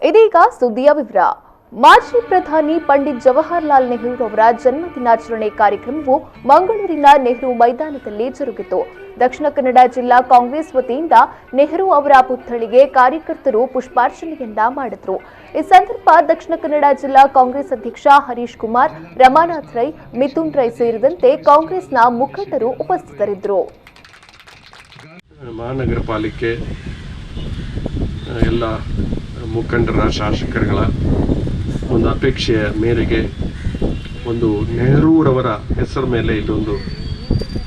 ಇದೀಗ ಸುದ್ದಿಯ ವಿವರ. ಮಾಜಿ ಪ್ರಧಾನಿ ಪಂಡಿತ್ ಜವಾಹರಲಾಲ್ ನೆಹರು ಅವರ ಜನ್ಮದಿನಾಚರಣೆ ಕಾರ್ಯಕ್ರಮವು ಮಂಗಳೂರಿನ ನೆಹರು ಮೈದಾನದಲ್ಲಿ ಜರುಗಿತು. ದಕ್ಷಿಣ ಕನ್ನಡ ಜಿಲ್ಲಾ ಕಾಂಗ್ರೆಸ್ ವತಿಯಿಂದ ನೆಹರು ಅವರ ಪುತ್ಥಳಿಗೆ ಕಾರ್ಯಕರ್ತರು ಪುಷ್ಪಾರ್ಚನೆಯನ್ನ ಮಾಡಿದರು. ಈ ಸಂದರ್ಭ ದಕ್ಷಿಣ ಕನ್ನಡ ಜಿಲ್ಲಾ ಕಾಂಗ್ರೆಸ್ ಅಧ್ಯಕ್ಷ ಹರೀಶ್ ಕುಮಾರ್, ರಮಾನಾಥ್ ರೈ, ಮಿಥುನ್ ರೈ ಸೇರಿದಂತೆ ಕಾಂಗ್ರೆಸ್ನ ಮುಖಂಡರು ಉಪಸ್ಥಿತರಿದ್ದರು. ಮಹಾನಗರ ಪಾಲಿಕೆ ಎಲ್ಲ ಮುಖಂಡರ ಶಾಸಕರುಗಳ ಒಂದು ಅಪೇಕ್ಷೆಯ ಮೇರೆಗೆ ಒಂದು ನೆಹರೂರವರ ಹೆಸರ ಮೇಲೆ ಇದೊಂದು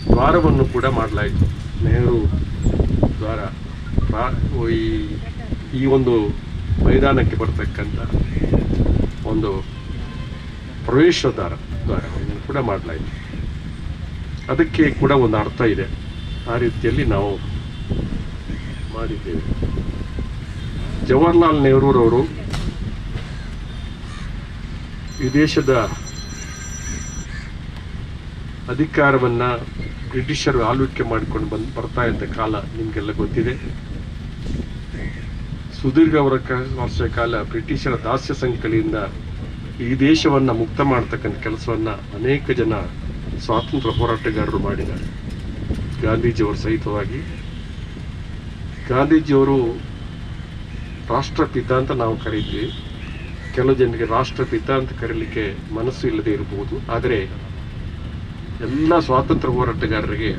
ದ್ವಾರವನ್ನು ಕೂಡ ಮಾಡಲಾಯಿತು. ನೆಹರು ದ್ವಾರ ಈ ಒಂದು ಮೈದಾನಕ್ಕೆ ಬರ್ತಕ್ಕಂಥ ಒಂದು ಪ್ರವೇಶ ದ್ವಾರವನ್ನು ಕೂಡ ಮಾಡಲಾಯಿತು. ಅದಕ್ಕೆ ಕೂಡ ಒಂದು ಅರ್ಥ ಇದೆ. ಆ ರೀತಿಯಲ್ಲಿ ನಾವು ಮಾಡಿದ್ದೇವೆ. ಜವಾಹರಲಾಲ್ ನೆಹರೂರವರು ಈ ದೇಶದ ಅಧಿಕಾರವನ್ನು ಬ್ರಿಟಿಷರು ಆಳ್ವಿಕೆ ಮಾಡಿಕೊಂಡು ಬರ್ತಾ ಇದ್ದ ಕಾಲ ನಿಮಗೆಲ್ಲ ಗೊತ್ತಿದೆ. ಸುದೀರ್ಘ ವರ್ಷ ಕಾಲ ಬ್ರಿಟಿಷರ ದಾಸ್ಯ ಸಂಕಲಿಯಿಂದ ಈ ದೇಶವನ್ನು ಮುಕ್ತ ಮಾಡತಕ್ಕಂಥ ಕೆಲಸವನ್ನು ಅನೇಕ ಜನ ಸ್ವಾತಂತ್ರ್ಯ ಹೋರಾಟಗಾರರು ಮಾಡಿದ್ದಾರೆ. ಗಾಂಧೀಜಿಯವರು ಸಹಿತವಾಗಿ. ಗಾಂಧೀಜಿಯವರು ರಾಷ್ಟ್ರಪಿತ ಅಂತ ನಾವು ಕರೀತೀವಿ. ಕೆಲವು ಜನರಿಗೆ ರಾಷ್ಟ್ರಪಿತ ಅಂತ ಕರೀಲಿಕ್ಕೆ ಮನಸ್ಸು ಇಲ್ಲದೆ ಇರಬಹುದು. ಆದರೆ ಎಲ್ಲ ಸ್ವಾತಂತ್ರ್ಯ ಹೋರಾಟಗಾರರಿಗೆ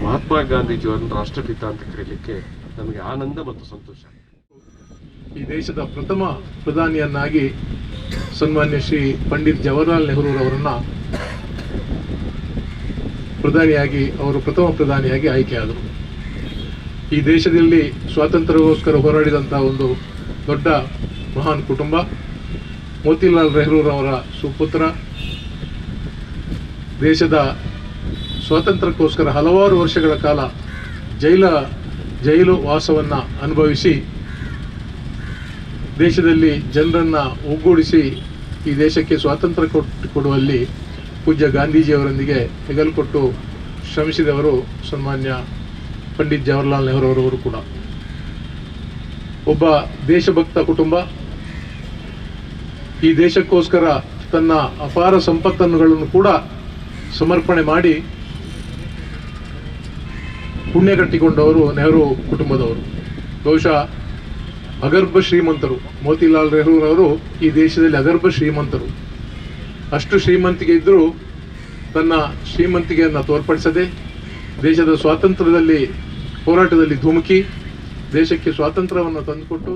ಮಹಾತ್ಮ ಗಾಂಧೀಜಿಯವರನ್ನು ರಾಷ್ಟ್ರಪಿತ ಅಂತ ಕರೀಲಿಕ್ಕೆ ನಮಗೆ ಆನಂದ ಮತ್ತು ಸಂತೋಷ. ಈ ದೇಶದ ಪ್ರಥಮ ಪ್ರಧಾನಿಯನ್ನಾಗಿ ಸನ್ಮಾನ್ಯ ಶ್ರೀ ಪಂಡಿತ್ ಜವಾಹರಲಾಲ್ ನೆಹರೂರವರನ್ನ ಅವರು ಪ್ರಥಮ ಪ್ರಧಾನಿಯಾಗಿ ಆಯ್ಕೆಯಾದರು. ಈ ದೇಶದಲ್ಲಿ ಸ್ವಾತಂತ್ರ್ಯಕ್ಕೋಸ್ಕರ ಹೋರಾಡಿದಂತಹ ಒಂದು ದೊಡ್ಡ ಮಹಾನ್ ಕುಟುಂಬ. ಮೋತಿಲಾಲ್ ನೆಹರೂರವರ ಸುಪುತ್ರ. ದೇಶದ ಸ್ವಾತಂತ್ರ್ಯಕ್ಕೋಸ್ಕರ ಹಲವಾರು ವರ್ಷಗಳ ಕಾಲ ಜೈಲು ವಾಸವನ್ನು ಅನುಭವಿಸಿ ದೇಶದಲ್ಲಿ ಜನರನ್ನು ಒಗ್ಗೂಡಿಸಿ ಈ ದೇಶಕ್ಕೆ ಸ್ವಾತಂತ್ರ್ಯ ಕೊಡುವಲ್ಲಿ ಪೂಜ್ಯ ಗಾಂಧೀಜಿಯವರೊಂದಿಗೆ ಹೆಗಲು ಕೊಟ್ಟು ಶ್ರಮಿಸಿದವರು ಸನ್ಮಾನ್ಯ ಪಂಡಿತ್ ಜವಾಹರಲಾಲ್ ನೆಹರೂರವರು ಕೂಡ. ಒಬ್ಬ ದೇಶಭಕ್ತ ಕುಟುಂಬ. ಈ ದೇಶಕ್ಕೋಸ್ಕರ ತನ್ನ ಅಪಾರ ಸಂಪತ್ತನ್ನುಗಳನ್ನು ಕೂಡ ಸಮರ್ಪಣೆ ಮಾಡಿ ಪುಣ್ಯ ಕಟ್ಟಿಕೊಂಡವರು ನೆಹರು ಕುಟುಂಬದವರು. ಬಹುಶಃ ಅಗರ್ಭ ಶ್ರೀಮಂತರು. ಮೋತಿಲಾಲ್ ನೆಹರೂರವರು ಈ ದೇಶದಲ್ಲಿ ಅಗರ್ಭ ಶ್ರೀಮಂತರು. ಅಷ್ಟು ಶ್ರೀಮಂತಿಗೆ ಇದ್ದರೂ ತನ್ನ ಶ್ರೀಮಂತಿಕೆಯನ್ನು ತೋರ್ಪಡಿಸದೆ ದೇಶದ ಸ್ವಾತಂತ್ರ್ಯದಲ್ಲಿ ಹೋರಾಟದಲ್ಲಿ ಧುಮುಕಿ ದೇಶಕ್ಕೆ ಸ್ವಾತಂತ್ರ್ಯವನ್ನು ತಂದುಕೊಟ್ಟು